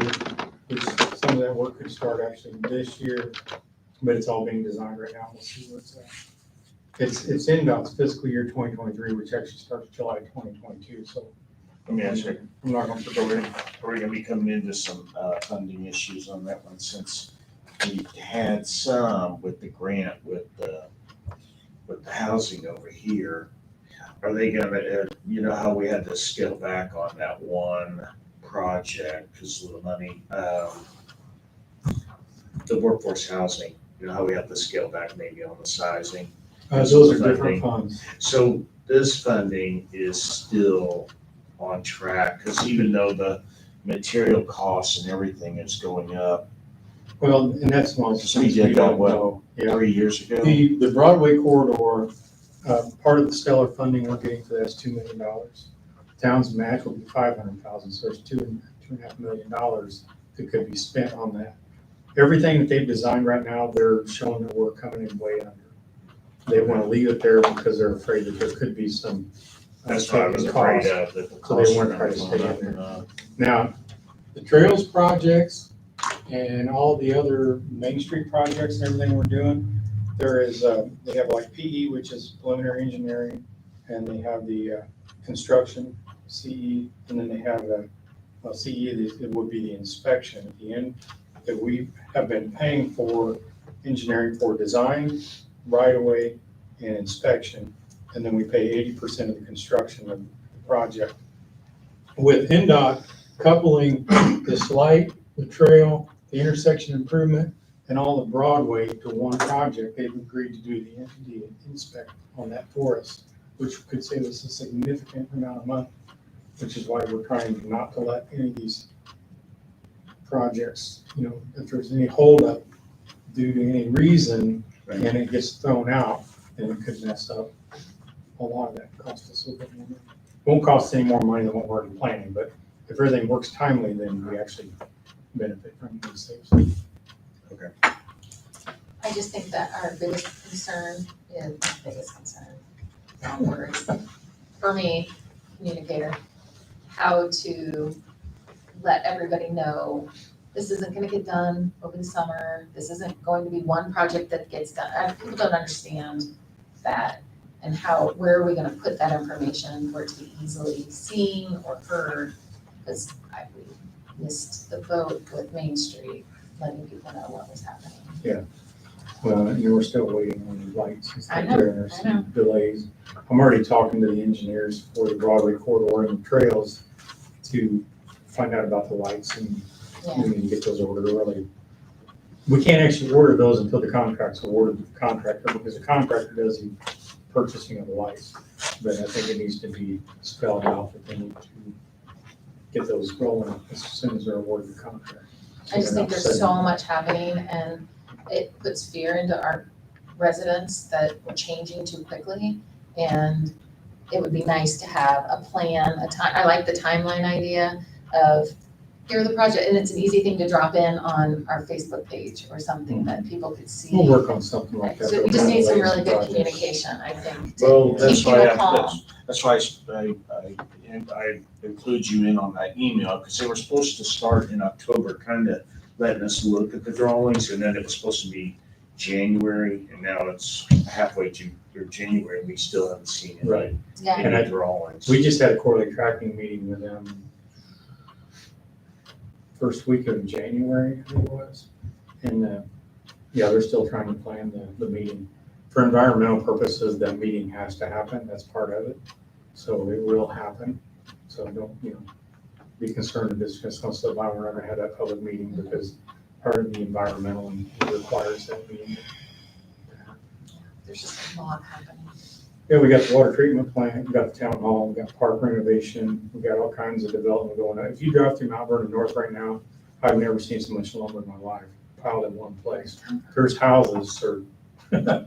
which some of that work could start actually this year, but it's all being designed right now. We'll see what's it's NDOT's fiscal year 2023, which actually starts July 2022. So Let me ask you, I'm not going to are we, forget. are we gonna be coming into some, funding issues on that one since we had some with the grant with the housing over here? Are they gonna, you know how we had to scale back on that one project because of the money, the workforce housing, you know how we have to scale back maybe on the sizing? Those are different funds. So this funding is still on track, because even though the material costs and everything is going up Well, and that's one of the So we things did we that, don't what, know. Yeah. 3 years ago. The Broadway corridor, part of the stellar funding we're getting for that is $2 million. Town's match will be 500,000, so there's $2.5 million that could be spent on that. Everything that they've designed right now, they're showing that we're coming in way under. They want to leave it there because they're afraid that there could be some. That's what I was taken afraid costs. of, that the So they costs weren't were trying to gonna stay go in up there. and up. Now, the trails projects and all the other Main Street projects and everything we're doing, there is, they have like PE, which is preliminary engineering, and they have the construction, CE, and then they have the, CE, it would be the inspection at the end, that we have been paying for engineering for design, right of way, and inspection, and then we pay 80% of the construction of the project. With NDOT coupling this light, the trail, the intersection improvement, and all the Broadway to one project, they've agreed to do the inspect on that for us, which could save us a significant amount of money, which is why we're trying not to let any of these projects, if there's any holdup due to any reason and it gets thrown out, then it could mess up a lot of that, cost us a little bit more money. Won't cost any more money than what we're planning, but if everything works timely, then we actually benefit from these things. I just think that our biggest concern not words, for me, communicator, how to let everybody know this isn't gonna get done over the summer, this isn't going to be one project that gets done. People don't understand that, and where are we gonna put that information for it to be easily seen or heard? Because we missed the boat with Main Street, letting people know what was happening. Yeah. Well, we're still waiting on the lights and stuff I know, there, and there's I know. some delays. I'm already talking to the engineers for the Broadway corridor and the trails to find out about the lights and Yeah. we can get those ordered early. We can't actually order those until the contract's awarded to the contractor, because the contractor does the purchasing of the lights. But I think it needs to be spelled out that they need to get those rolling as soon as they're awarded the contract. I just think there's So so much happening and it puts fear into our residents that we're changing too quickly. And it would be nice to have a plan, I like the timeline idea of here are the project, and it's an easy thing to drop in on our Facebook page or something that people could see. we'll work on something like that. So we just need some really good Projects. communication, I think, to Well, keep that's why, people calm. that's why I include you in on that email, because they were supposed to start in October, kind of letting us look at the drawings, and then it was supposed to be January, and now it's halfway through January, and we still haven't seen Right. Yeah, And any drawings. We just had a quarterly tracking meeting with them first week of January, I think it was. And, yeah, they're still trying to plan the meeting. For environmental purposes, that meeting has to happen, that's part of it. So it will happen. So don't, be concerned if it's just gonna slip by, we're not gonna have that public meeting, because part of the environmental requires that meeting. there's just a lot happening. Yeah, we got the water treatment plant, we got the town hall, we got park renovation, we got all kinds of development going on. If you drive through Mount Vernon North right now, I've never seen so much lumber in my life, piled in one place. There's houses, or, I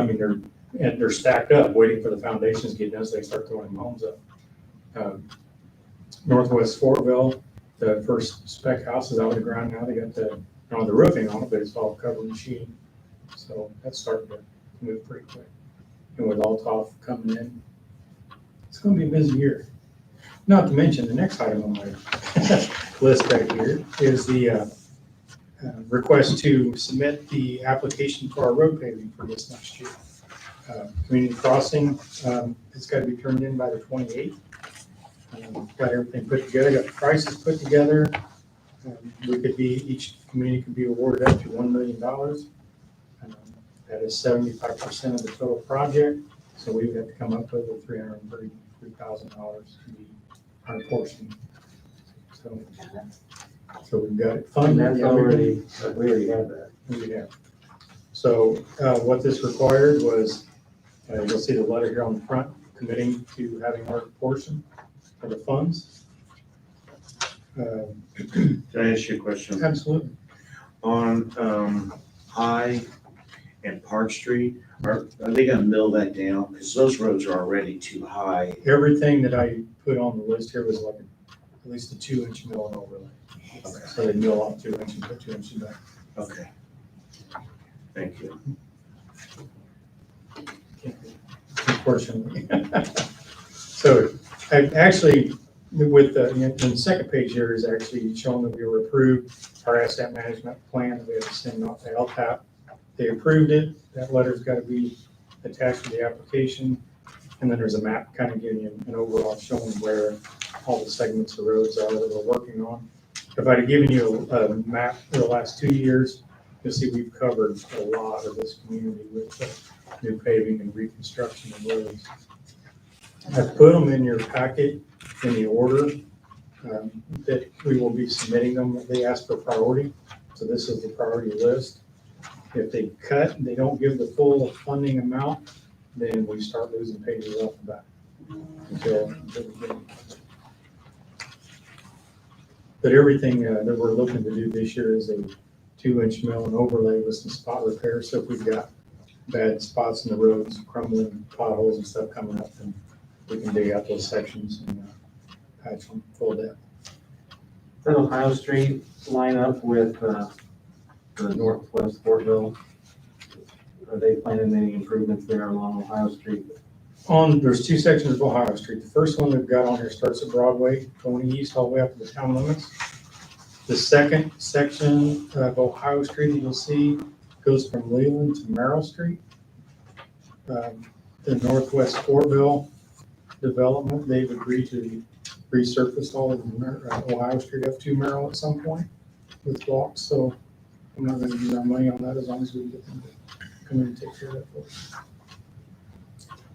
mean, they're stacked up, waiting for the foundations to get done, so they start throwing them homes up. Northwest Fortville, the first spec house is out of the ground now, they got the roofing on it, but it's all covered in sheeting. So that's starting to move pretty quick. And with Altoff coming in, it's gonna be a busy year. Not to mention, the next item on my list right here is the request to submit the application for our road paving for this next year. Community crossing, it's gotta be turned in by the 28th. Got everything put together, got the prices put together. Each community could be awarded up to $1 million. That is 75% of the total project, so we would have to come up with $333,000 to be our portion. So we've got it funded. And that's already, we already have that. We have. So what this required was, you'll see the letter here on the front, committing to having our portion of the funds. Can I ask you a question? Absolutely. On High and Park Street, are they gonna mill that down? Because those roads are already too high. Everything that I put on the list here was like at least a 2-inch mill and overlay. So they mill off 2 inches, put 2 inches back. Okay. Thank you. Unfortunately. So I actually, with the second page here is actually showing that we were approved our asset management plan that we had to send off to LTAP. They approved it. That letter's got to be attached to the application. And then there's a map kind of giving you an overall showing where all the segments of roads are that we're working on. If I'd have given you a map for the last 2 years, you'll see we've covered a lot of this community with new paving and reconstruction of roads. I've put them in your packet in the order that we will be submitting them. They ask for priority, so this is the priority list. If they cut and they don't give the full funding amount, then we start losing pages off the bat. But everything that we're looking to do this year is a 2-inch mill and overlay with some spot repair. So if we've got bad spots in the roads, crumbling potholes and stuff coming up, then we can dig out those sections and patch them full depth. Does Ohio Street line up with the Northwest Fortville? Are they planning any improvements there along Ohio Street? There's 2 sections of Ohio Street. The first one we've got on here starts at Broadway, going east all the way up to the town limits. The second section of Ohio Street you'll see goes from Leland to Merrill Street. The Northwest Fortville development, they've agreed to resurface all of Ohio Street up to Merrill at some point with blocks. So I'm not gonna use our money on that as long as we get them to come in and take care of that for us.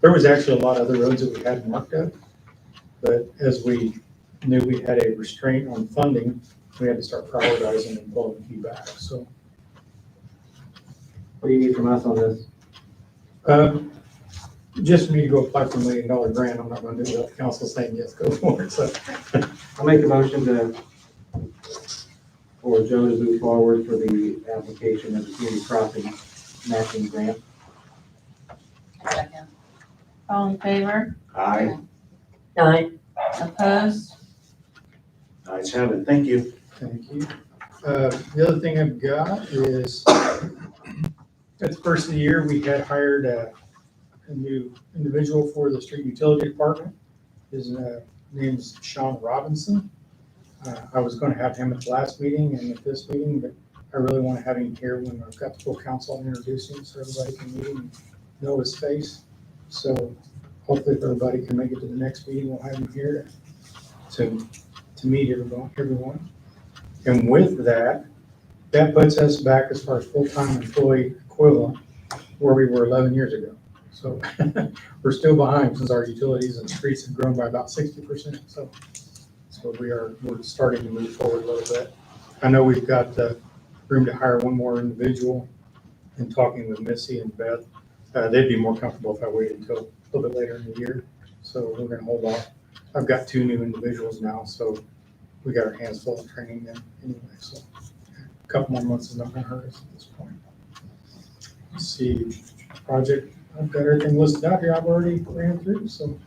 There was actually a lot of other roads that we had marked up, but as we knew we had a restraint on funding, we had to start prioritizing and pulling feedback, so. What do you need from us on this? Just for me to go apply for $1 million grant, I'm not gonna do what the council saying yes, go for it, so. I'll make a motion for Joe to move forward for the application of the community crossing matching grant. Second. All in favor? Aye. Aye. Opposed? Ayes have it. Thank you. Thank you. The other thing I've got is, at the first of the year, we had hired a new individual for the street utility department. His name is Sean Robinson. I was gonna have him at the last meeting and at this meeting, but I really want to have him here when I've got the full council and introduce him so everybody can meet him and know his face. So hopefully if everybody can make it to the next meeting, we'll have him here to meet everyone. And with that, that puts us back as far as full-time employee equivalent where we were 11 years ago. So we're still behind since our utilities and streets have grown by about 60%. So we're starting to move forward a little bit. I know we've got room to hire one more individual. And talking with Missy and Beth, they'd be more comfortable if I waited until a little bit later in the year. So we're gonna hold off. I've got 2 new individuals now, so we got our hands full of training them anyway. So a couple more months is not gonna hurt us at this point. Let's see, project, I've got everything listed out here. I've already ran through. So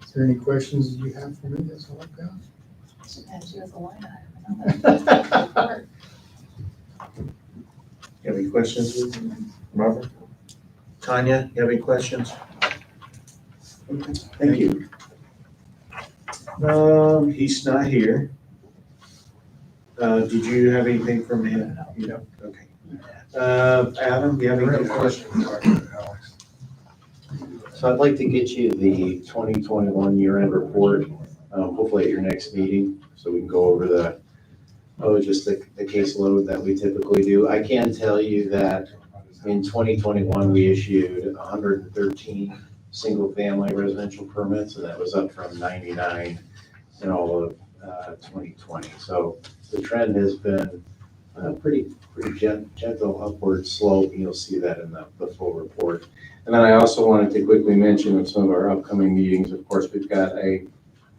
is there any questions you have for me? That's all I've got. Sometimes you have a line item. You have any questions, Robert? Tanya, you have any questions? Okay, thank you. He's not here. Did you have anything from him? You know, okay. Adam, do you have any questions? Alex. So I'd like to get you the 2021 year-end report, hopefully at your next meeting, so we can go over the caseload that we typically do. I can tell you that in 2021, we issued 113 single-family residential permits, and that was up from 99 in all of 2020. So the trend has been pretty gentle upward slope, and you'll see that in the full report. And then I also wanted to quickly mention of some of our upcoming meetings. Of course, we've got a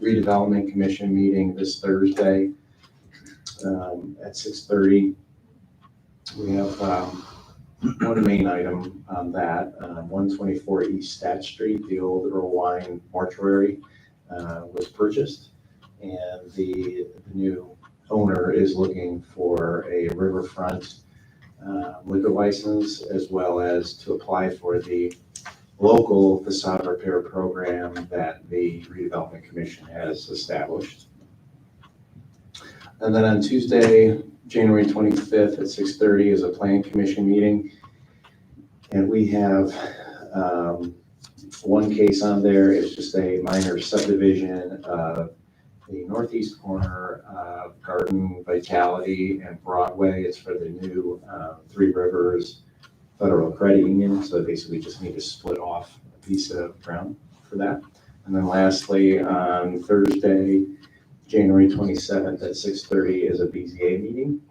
redevelopment commission meeting this Thursday at 6:30. We have one main item on that, 124 East Stat Street, the old Earl Wine mortuary was purchased, and the new owner is looking for a riverfront liquor license, as well as to apply for the local facade repair program that the redevelopment commission has established. And then on Tuesday, January 25th at 6:30 is a plan commission meeting. And we have one case on there. It's just a minor subdivision of the northeast corner of Garden Vitality and Broadway. It's for the new Three Rivers Federal Credit Union. So basically just need to split off a piece of ground for that. And then lastly, on Thursday, January 27th at 6:30 is a BZA meeting.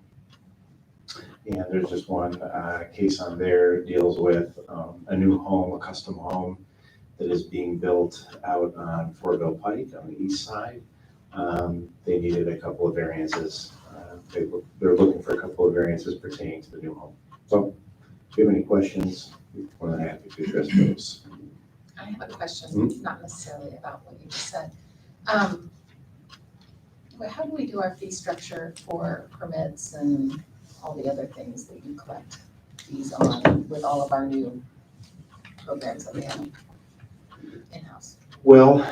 And there's just one case on there, deals with a new home, a custom home that is being built out on Fortville Pike on the east side. They needed a couple of variances. They're looking for a couple of variances pertaining to the new home. So if you have any questions, I'm more than happy to address those. I have a question, not necessarily about what you just said. How do we do our fee structure for permits and all the other things that you collect fees on with all of our new programs that we have in-house? Well,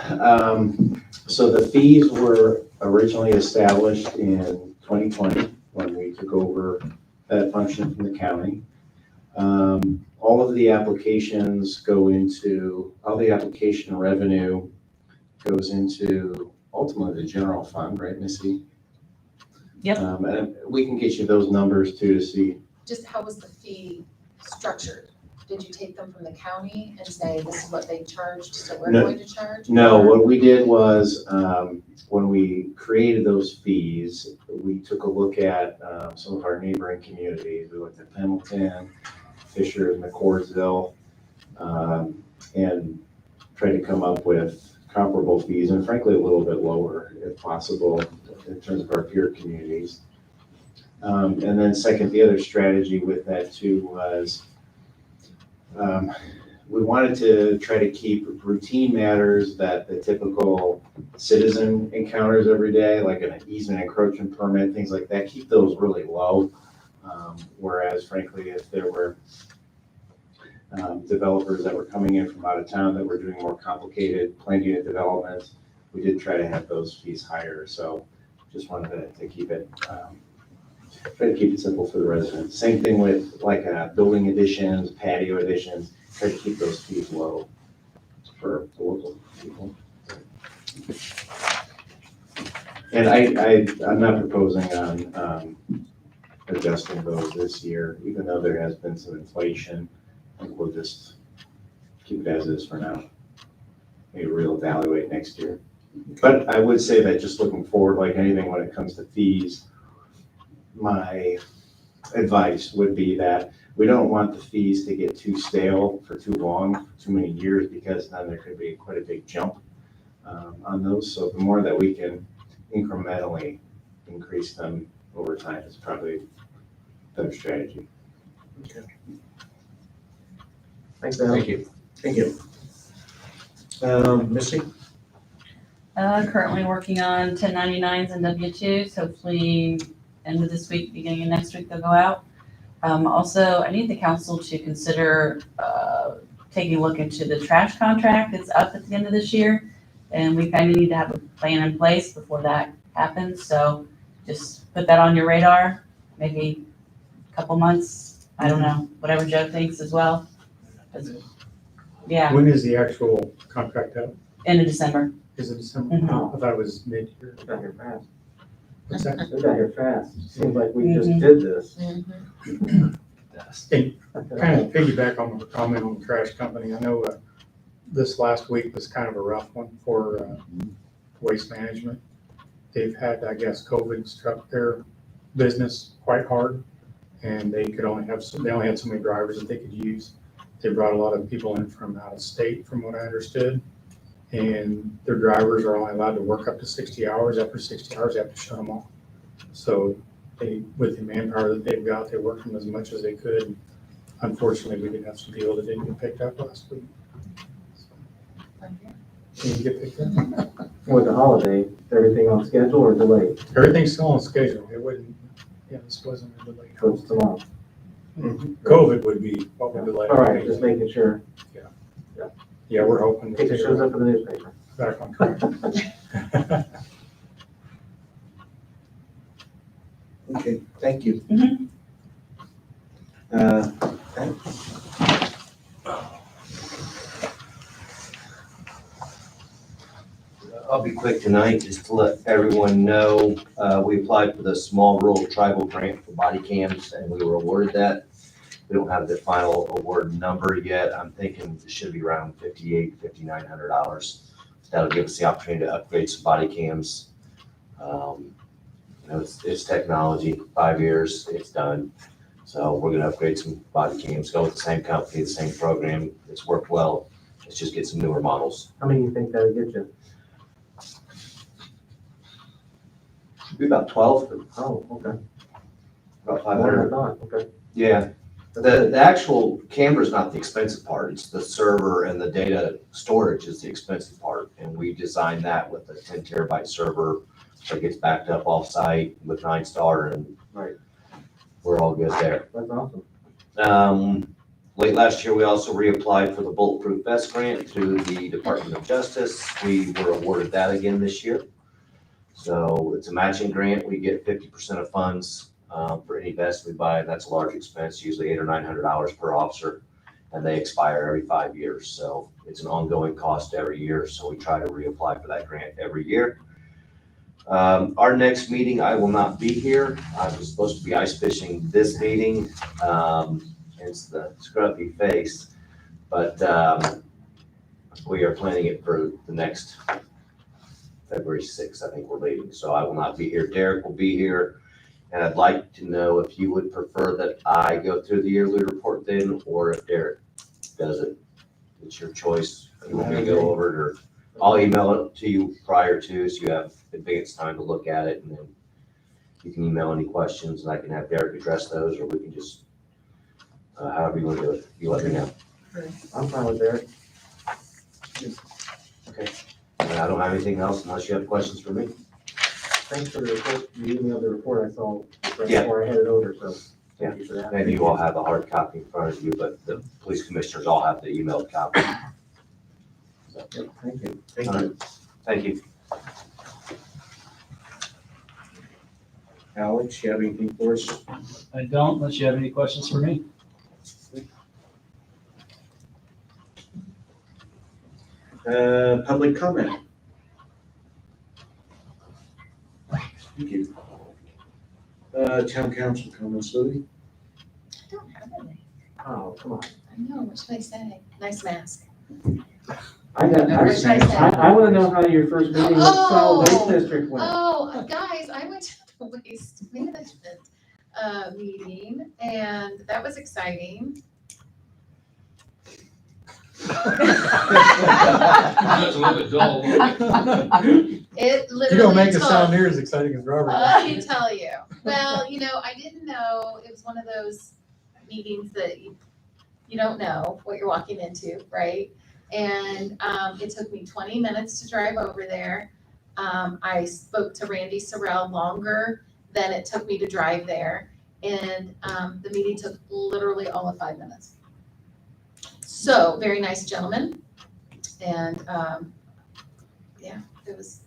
so the fees were originally established in 2020 when we took over that function from the county. All of the applications go into, all the application revenue goes into ultimately the general fund, right, Missy? Yep. And we can get you those numbers too to see just how was the fee structured? Did you take them from the county and say, this is what they charged, so we're No. going to charge? No, Or- what we did was, when we created those fees, we took a look at, some of our neighboring communities. We looked at Pendleton, Fisher, McCordsville, and tried to come up with comparable fees, and frankly, a little bit lower if possible in terms of our peer communities. And then second, the other strategy with that too was, we wanted to try to keep routine matters that the typical citizen encounters every day, like an easement encroachment permit, things like that, keep those really low. Whereas frankly, if there were developers that were coming in from out of town that were doing more complicated planned unit developments, we did try to have those fees higher. So just wanted to keep it, try to keep it simple for the residents. Same thing with like building additions, patio additions, try to keep those fees low for the local people. And I'm not proposing on adjusting those this year, even though there has been some inflation. I think we'll just keep it as is for now. Maybe reevaluate next year. But I would say that just looking forward, like anything when it comes to fees, my advice would be that we don't want the fees to get too stale for too long, for too many years, because then there could be quite a big jump on those. So the more that we can incrementally increase them over time is probably a better strategy. Thanks, Al. Thank you. Thank you. Missy? Currently working on 1099s and W-2s, hopefully end of this week, beginning of next week, they'll go out. Also, I need the council to consider, taking a look into the trash contract that's up at the end of this year. And we kind of need to have a plan in place before that happens, so just put that on your radar, maybe a couple months, I don't know, whatever Joe thinks as well. Yeah, When is the actual contract out? end of December. Is it December? Mhm. Oh, I thought it was mid-year. We got here fast. What's that? We got here fast. Seems like we just Mhm. did this. Kind of piggyback on the comment on the trash company. I know this last week was kind of a rough one for waste management. They've had, I guess, COVID struck their business quite hard, and they only had so many drivers that they could use. They brought a lot of people in from out of state, from what I understood, and their drivers are only allowed to work up to 60 hours. After 60 hours, they have to shut them off. So with the manpower that they've got, they worked them as much as they could. Unfortunately, we did have some people that didn't get picked up last week. Didn't get picked up. With the holiday, everything on schedule or delayed? Everything's still on schedule. It wouldn't, this wasn't a delay. So it's tomorrow. COVID would be what would delay. All right, just making sure. Yeah, we're hoping. It shows up in the newspaper. Back on track. Okay, thank you. Mhm. I'll be quick tonight, just to let everyone know, we applied for the small rural tribal grant for body cams, and we were awarded that. We don't have the final award number yet. I'm thinking it should be around $5,800 to $5,900. That'll give us the opportunity to upgrade some body cams. It's technology, 5 years, it's done. So we're gonna upgrade some body cams, go with the same company, the same program. It's worked well. Let's just get some newer models. How many do you think that'll get you? Should be about 12, Oh, okay. about More than 500. I thought, okay. Yeah, the actual camera's not the expensive part, it's the server and the data storage is the expensive part. And we designed that with a 10 terabyte server that gets backed up off-site with 9-star, and Right. we're all good there. That's awesome. Late last year, we also reapplied for the Bulletproof Vest grant through the Department of Justice. We were awarded that again this year. So it's a matching grant, we get 50% of funds for any vest we buy, and that's a large expense, usually $800 or $900 per officer, and they expire every 5 years. So it's an ongoing cost every year, so we try to reapply for that grant every year. Our next meeting, I will not be here. I was supposed to be ice fishing this meeting. Hence the scruffy face. But we are planning it for the next February 6th, I think we're leaving. So I will not be here. Derek will be here. And I'd like to know if you would prefer that I go through the yearly report then, or if Derek does it. It's your choice. You want me to go over it, or I'll email it to you prior to, so you have advance time to look at it, and then you can email any questions, and I can have Derek address those, or we can just, however you want to do it, you let me know. I'm fine with Derek. Okay. And I don't have anything else unless you have questions for me. Thanks for the report, the email, the report I saw right Yeah. before I headed over, so thank you for that. Maybe you all have a hard copy in front of you, but the police commissioners all have the emailed copy. Yep, thank you. Thank All you. right. Thank you. Alex, you have anything for us? I don't, unless you have any questions for me. Public comment? Thank you. Town council comments, Louis? I don't have any. Oh, come on. I know, what should I say? Nice mask. I got, What should I say? I wanna know how your first meeting with solid waste district went. Oh, guys, I went to the waste management meeting, and that was exciting. That's a little bit dull. It You literally don't make it took- sound near as exciting as Robert. Let me tell you. Well, I didn't know, it was one of those meetings that you don't know what you're walking into, right? And it took me 20 minutes to drive over there. I spoke to Randy Sorrell longer than it took me to drive there. And the meeting took literally all of 5 minutes. So, very nice gentleman. And yeah, it was,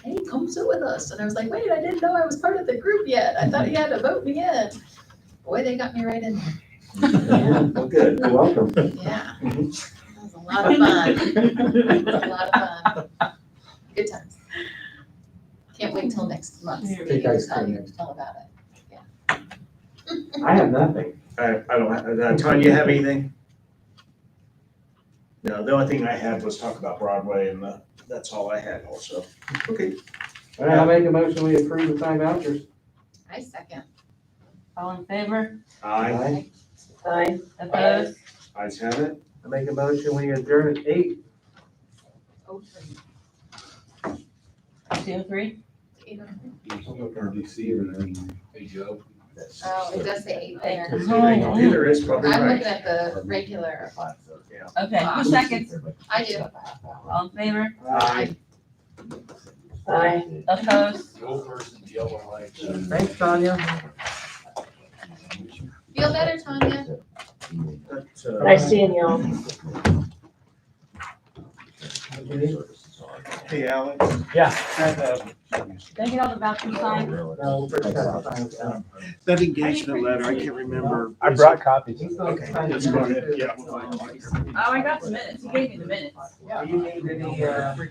hey, come sit with us. And I was like, wait, I didn't know I was part of the group yet. I thought he had to vote me in. Boy, they got me right in there. Well, good. You're welcome. Yeah, that was a lot of fun. It was a lot of fun. Good times. Can't wait till next month. Take ice cream next Tell about it. I have nothing. I don't have, Tanya, you have anything? No, the only thing I had was talk about Broadway, and that's all I had also. Okay. All right, I'll make a motion, we approve the 5 vouchers. I second. All in favor? Aye. Aye. Opposed? Ayes have it. I make a motion, we adjourn at 8. Oh, 203? Oh, it does say 8 there. Either is probably I'm right. looking at the regular. Okay, who seconds? I do. All in favor? Aye. Aye. Opposed? Thanks, Tanya. Feel better, Tanya? That's, Nice seeing y'all. Hey, Alex. Yeah. Did I get all the vouchers signed? No, first got to sign stuff. That engagement letter, I can't remember. I brought copies. Okay, let's go ahead. Yeah. Oh, I got the minutes. You gave me the minutes. Do you need any,